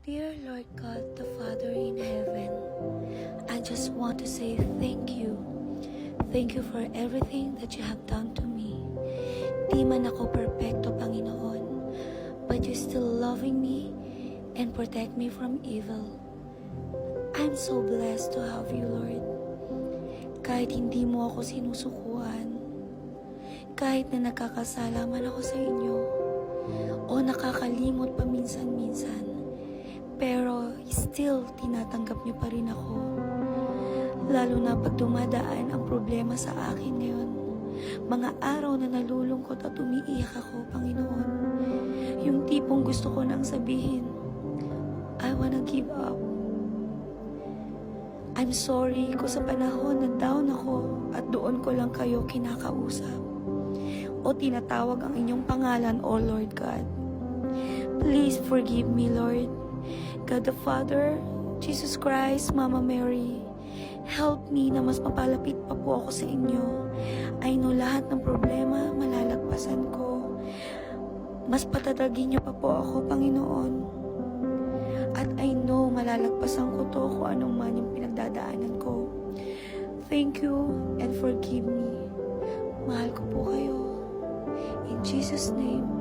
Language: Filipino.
Dear Lord God, the Father in heaven, I just want to say thank you. Thank you for everything that you have done to me. Di man ako perfecto, Panginoon, but you're still loving me and protect me from evil. I'm so blessed to have you, Lord. Kahit hindi mo ako sinusukuan, kahit na nagkakasala man ako sa inyo, o nakakalimot paminsan-minsan, pero still tinatanggap niyo pa rin ako. Lalo na pag dumadaan ang problema sa akin ngayon. Mga araw na nalulungkot at umiiyak ako, Panginoon. Yung tipong gusto ko nang sabihin, I wanna give up. I'm sorry kung sa panahon na down ako at doon ko lang kayo kinakausap o tinatawag ang inyong pangalan, O Lord God. Please forgive me, Lord. God the Father, Jesus Christ, Mama Mary, help me na mas mapalapit pa po ako sa inyo. I know lahat ng problema, malalagpasan ko. Mas patatagin niyo pa po ako, Panginoon. At I know malalagpasan ko to kung anong man yung pinagdadaanan ko. Thank you and forgive me. Mahal ko po kayo. In Jesus' name,